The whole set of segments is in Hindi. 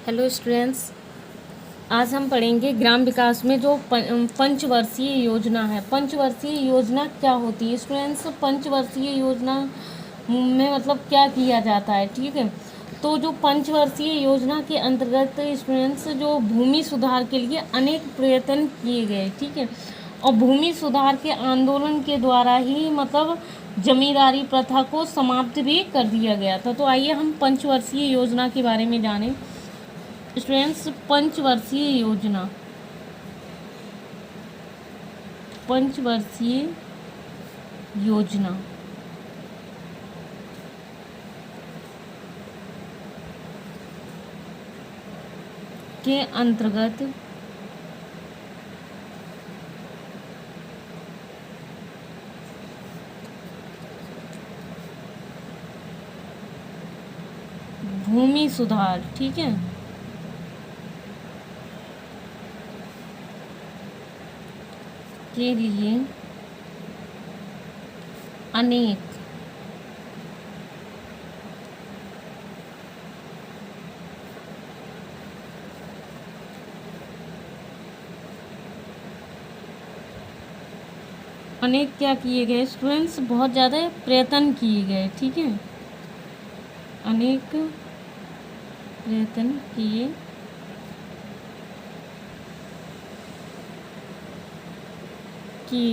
हेलो स्टूडेंट्स, आज हम पढ़ेंगे ग्राम विकास में जो पंचवर्षीय योजना है। पंचवर्षीय योजना क्या होती है स्टूडेंट्स? पंचवर्षीय योजना में मतलब क्या किया जाता है, ठीक है। तो जो पंचवर्षीय योजना के अंतर्गत स्टूडेंट्स जो भूमि सुधार के लिए अनेक प्रयत्न किए गए, ठीक है। और भूमि सुधार के आंदोलन के द्वारा ही मतलब जमींदारी प्रथा को समाप्त भी कर दिया गया था। तो आइए हम पंचवर्षीय योजना के बारे में जानें। स्टूडेंट्स, पंचवर्षीय योजना पंचवर्षीय योजना के अंतर्गत भूमि सुधार, ठीक है, के लिए अनेक क्या किए गए स्टूडेंट्स? बहुत ज़्यादा प्रयत्न किए गए, ठीक है। अनेक प्रयत्न किए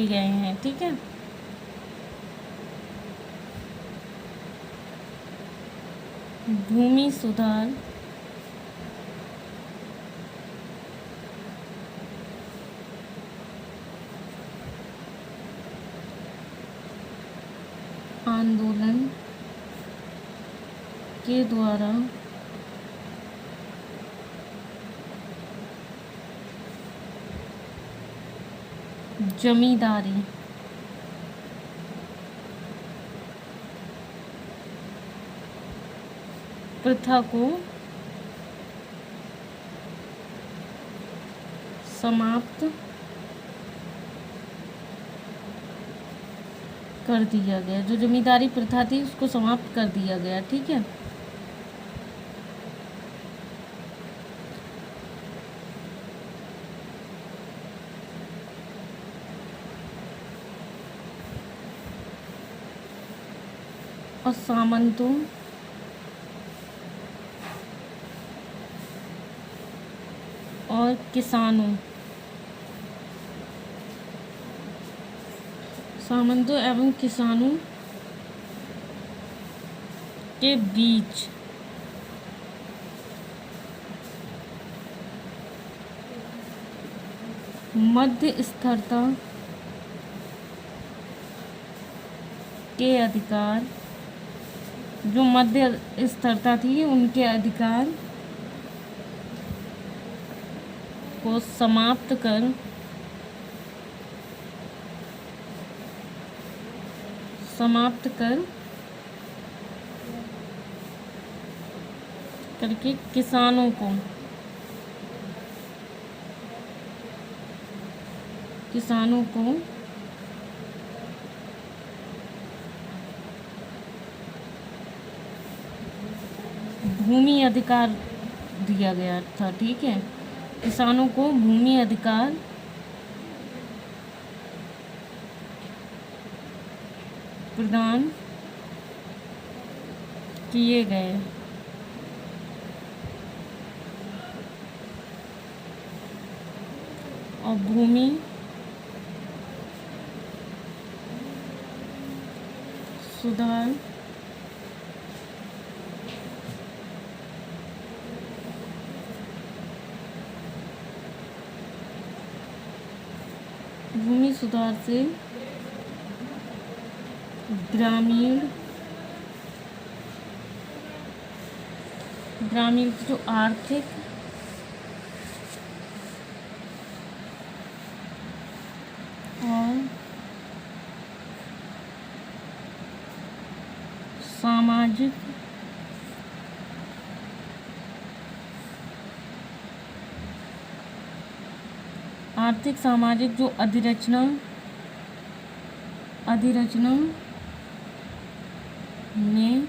गए हैं, ठीक है। भूमि सुधार आंदोलन के द्वारा जमींदारी प्रथा को समाप्त कर दिया गया। जो जमींदारी प्रथा थी उसको समाप्त कर दिया गया, ठीक है। और सामंतों और सामंतों एवं किसानों के बीच मध्य स्थिरता के अधिकार, जो मध्य स्थिरता थी उनके अधिकार को समाप्त करके किसानों को भूमि अधिकार दिया गया था, ठीक है। किसानों को भूमि अधिकार प्रदान किए गए। और भूमि सुधार से ग्रामीण की जो आर्थिक और सामाजिक आर्थिक सामाजिक जो अधिरचना में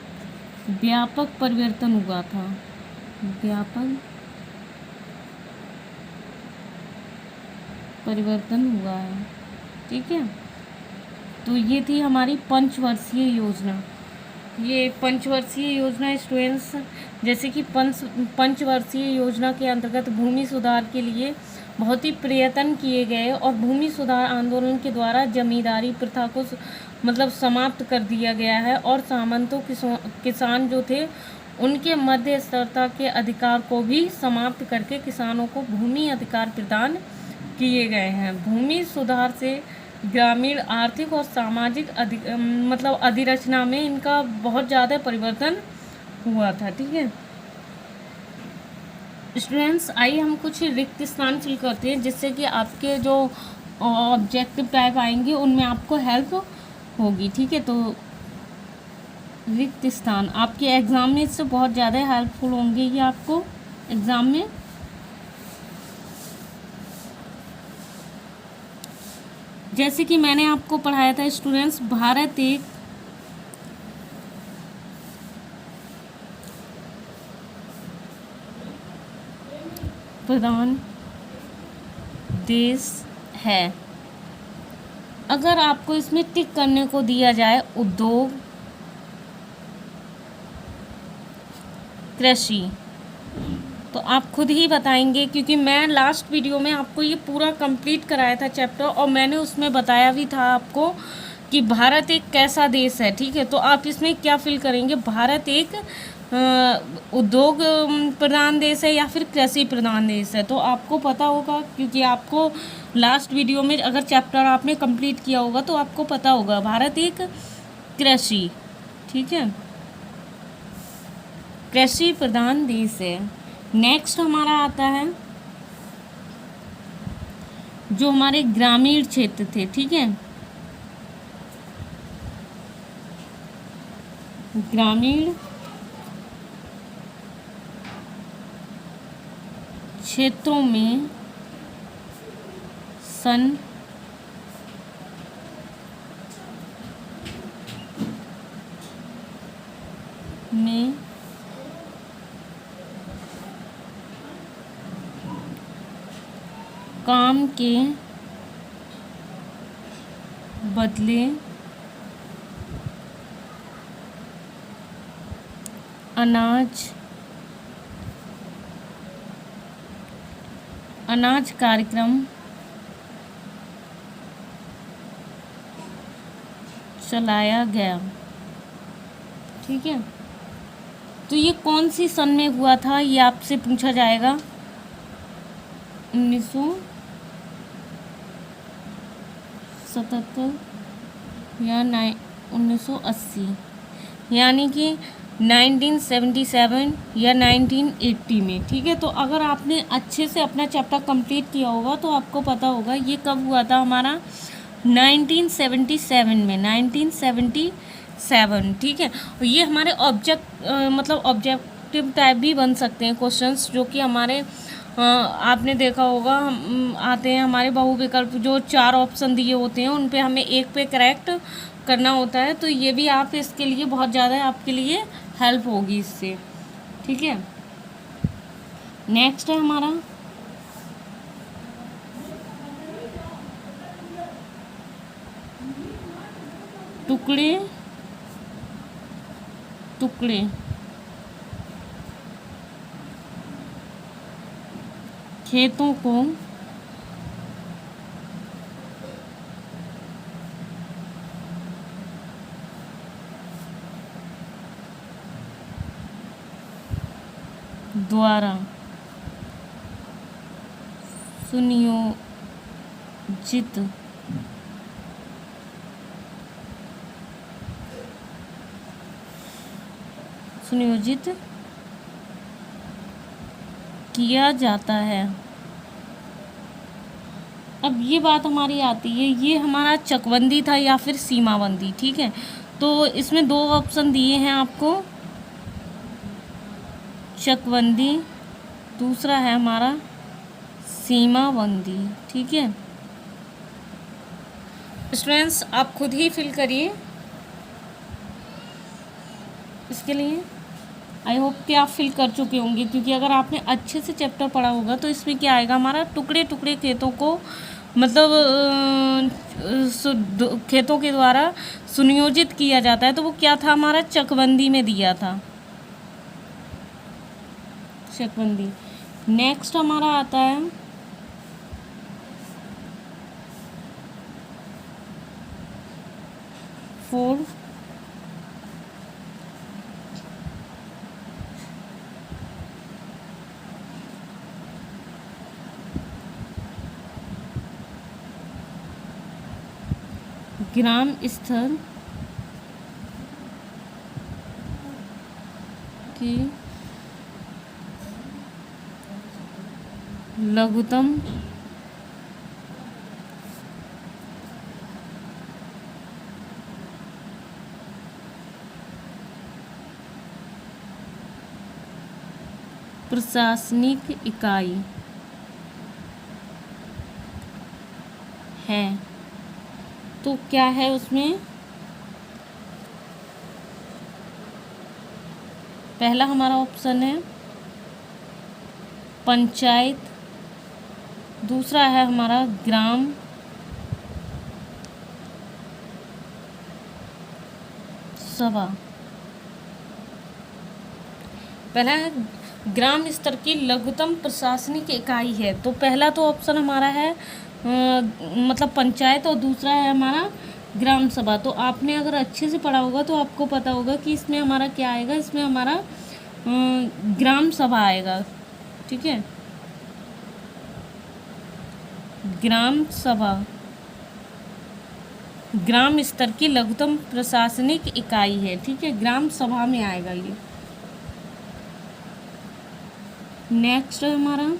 व्यापक परिवर्तन हुआ था। व्यापक परिवर्तन हुआ है। ठीक है, तो ये थी हमारी पंचवर्षीय योजना। ये पंचवर्षीय योजना स्टूडेंट्स, जैसे कि पंचवर्षीय योजना के अंतर्गत भूमि सुधार के लिए बहुत ही प्रयत्न किए गए और भूमि सुधार आंदोलन के द्वारा जमींदारी प्रथा को मतलब समाप्त कर दिया गया है और सामंतों किसान जो थे उनके मध्य स्तरता के अधिकार को भी समाप्त करके किसानों को भूमि अधिकार प्रदान किए गए हैं। भूमि सुधार से ग्रामीण आर्थिक और सामाजिक मतलब अधिरचना में इनका बहुत ज़्यादा परिवर्तन हुआ था। ठीक है स्टूडेंट्स, आइए हम कुछ रिक्त स्थान फिल करते हैं जिससे कि आपके जो ऑब्जेक्टिव टाइप आएंगे उनमें आपको हेल्प होगी। ठीक है, तो रिक्त स्थान आपके एग्ज़ाम में इससे बहुत ज़्यादा हेल्पफुल होंगे ये आपको एग्ज़ाम में। जैसे कि मैंने आपको पढ़ाया था स्टूडेंट्स, भारत एक प्रधान देश है। अगर आपको इसमें टिक करने को दिया जाए उद्योग, कृषि, तो आप खुद ही बताएंगे, क्योंकि मैं लास्ट वीडियो में आपको ये पूरा कंप्लीट कराया था चैप्टर और मैंने उसमें बताया भी था आपको कि भारत एक कैसा देश है। ठीक है, तो आप इसमें क्या फिल करेंगे, भारत एक उद्योग प्रधान देश है या फिर कृषि प्रधान देश है। तो आपको पता होगा, क्योंकि आपको लास्ट वीडियो में अगर चैप्टर आपने कंप्लीट किया होगा तो आपको पता होगा भारत एक कृषि, ठीक है, कृषि प्रधान देश है। नेक्स्ट हमारा आता है जो हमारे ग्रामीण क्षेत्र थे। ठीक है, ग्रामीण क्षेत्रों में सन में काम के बदले अनाज कार्यक्रम चलाया गया। ठीक है, तो ये कौन सी सन में हुआ था ये आपसे पूछा जाएगा। 1977 या 1980, यानी कि 1977 या 1980 में। ठीक है, तो अगर आपने अच्छे से अपना चैप्टर कंप्लीट किया होगा तो आपको पता होगा ये कब हुआ था हमारा, 1977 में, 1977। ठीक है, और ये हमारे मतलब ऑब्जेक्टिव टाइप भी बन सकते हैं क्वेश्चंस, जो कि हमारे आपने देखा होगा आते हैं हमारे बहुविकल्प, जो 4 ऑप्शन दिए होते हैं उन पे हमें एक पे करेक्ट करना होता है। तो ये भी आप इसके लिए बहुत ज़्यादा आपके लिए हेल्प होगी इससे। ठीक है, नेक्स्ट है हमारा टुकड़े टुकड़े खेतों को द्वारा सुनियोजित किया जाता है। अब ये बात हमारी आती है, ये हमारा चकबंदी था या फिर सीमाबंदी। ठीक है, तो इसमें 2 ऑप्शन दिए हैं आपको, चकबंदी, दूसरा है हमारा सीमाबंदी। ठीक है स्टूडेंट्स, आप खुद ही फिल करिए इसके लिए। आई होप कि आप फिल कर चुके होंगे, क्योंकि अगर आपने अच्छे से चैप्टर पढ़ा होगा तो इसमें क्या आएगा हमारा, टुकड़े टुकड़े खेतों को मतलब खेतों के द्वारा सुनियोजित किया जाता है, तो वो क्या था हमारा, चकबंदी में दिया था, चकबंदी। नेक्स्ट हमारा आता है फोर, ग्राम स्तर की लघुतम प्रशासनिक इकाई है। तो क्या है उसमें, पहला हमारा ऑप्शन है पंचायत, दूसरा है हमारा ग्राम सभा। पहला है ग्राम स्तर की लघुतम प्रशासनिक इकाई है, तो पहला तो ऑप्शन हमारा है मतलब पंचायत, और दूसरा है हमारा ग्राम सभा। तो आपने अगर अच्छे से पढ़ा होगा तो आपको पता होगा कि इसमें हमारा क्या आएगा, इसमें हमारा ग्राम सभा आएगा, ठीक है, ग्राम सभा, ग्राम स्तर की लघुतम प्रशासनिक इकाई है, ठीक है, ग्राम सभा में आएगा ये। नेक्स्ट है हमारा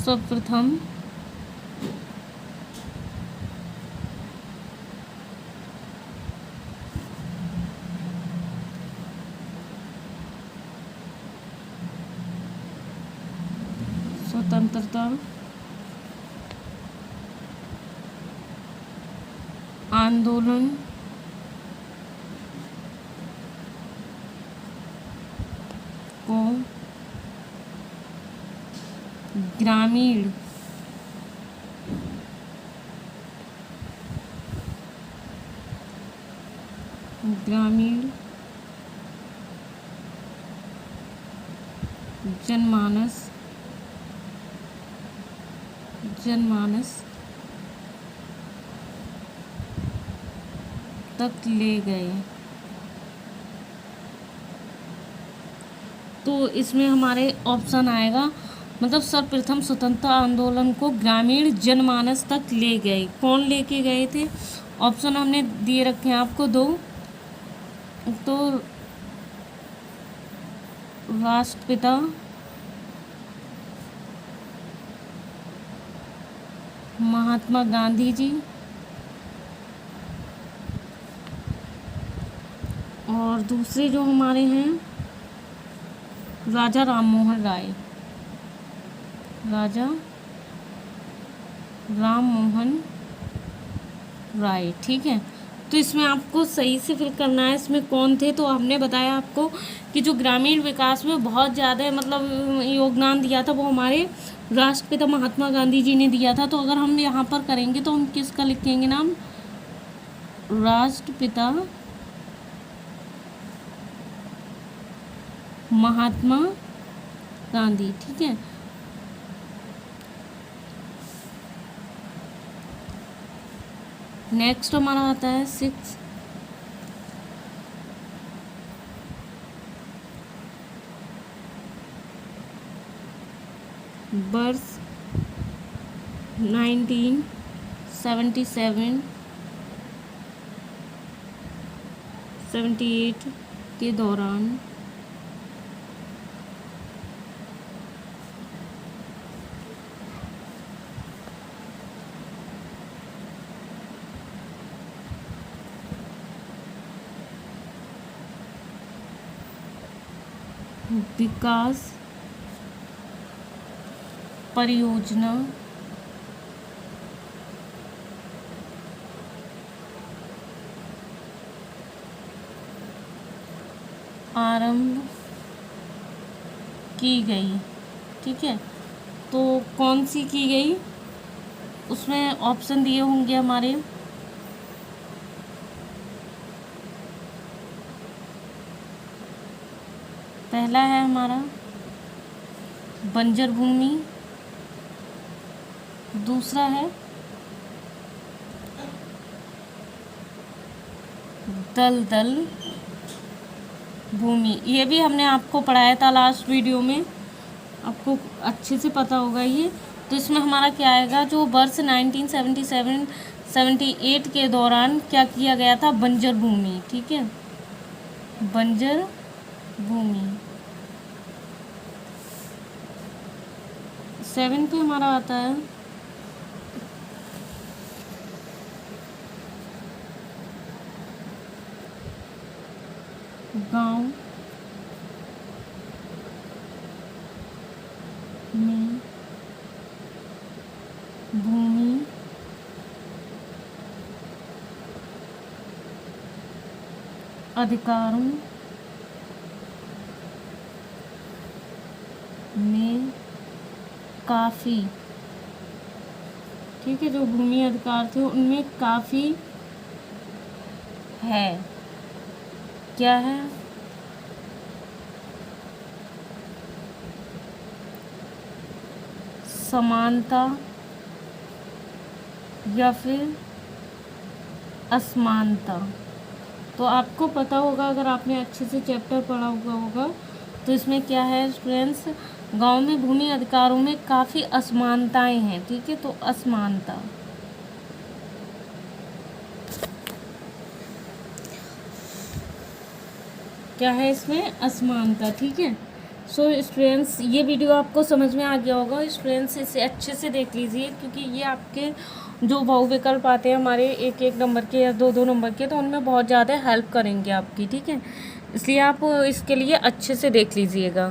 सर्वप्रथम स्वतंत्रता आंदोलन को ग्रामीण जनमानस तक ले गए। तो इसमें हमारे ऑप्शन आएगा, मतलब सर्वप्रथम स्वतंत्रता आंदोलन को ग्रामीण जनमानस तक ले गए। कौन लेके गए थे? ऑप्शन हमने दिए रखे हैं आपको दो, तो राष्ट्रपिता महात्मा गांधी जी और दूसरे जो हमारे हैं राजा राममोहन राय, राजा राममोहन राय, ठीक है। तो इसमें आपको सही से फिल करना है इसमें कौन थे। तो हमने बताया आपको कि जो ग्रामीण विकास में बहुत ज़्यादा मतलब योगदान दिया था वो हमारे राष्ट्रपिता महात्मा गांधी जी ने दिया था। तो अगर हम यहाँ पर करेंगे तो हम किसका लिखेंगे नाम, राष्ट्रपिता महात्मा गांधी, ठीक है। नेक्स्ट हमारा आता है 6, वर्ष 1977 78 के दौरान विकास परियोजना आरंभ की गई। ठीक है, तो कौन सी की गई, उसमें ऑप्शन दिए होंगे हमारे। पहला है हमारा बंजर भूमि, दूसरा है दलदल भूमि। ये भी हमने आपको पढ़ाया था लास्ट वीडियो में, आपको अच्छे से पता होगा ये। तो इसमें हमारा क्या आएगा, जो वर्ष 1977-78 के दौरान क्या किया गया था, बंजर भूमि। ठीक है, बंजर भूमि। 7 पे हमारा आता है गांव में भूमि अधिकारों में काफ़ी, ठीक है, जो भूमि अधिकार थे उनमें काफ़ी है, क्या है, समानता या फिर असमानता। तो आपको पता होगा, अगर आपने अच्छे से चैप्टर पढ़ा हुआ होगा, तो इसमें क्या है स्टूडेंट्स, गांव में भूमि अधिकारों में काफ़ी असमानताएं हैं। ठीक है, तो असमानता क्या है, इसमें असमानता। ठीक है, सो स्टूडेंट्स ये वीडियो आपको समझ में आ गया होगा। स्टूडेंट्स इसे अच्छे से देख लीजिए, क्योंकि ये आपके जो बहुविकल्प आते हैं हमारे 1-1 नंबर के या 2-2 नंबर के, तो उनमें बहुत ज़्यादा हेल्प करेंगे आपकी। ठीक है, इसलिए आप इसके लिए अच्छे से देख लीजिएगा।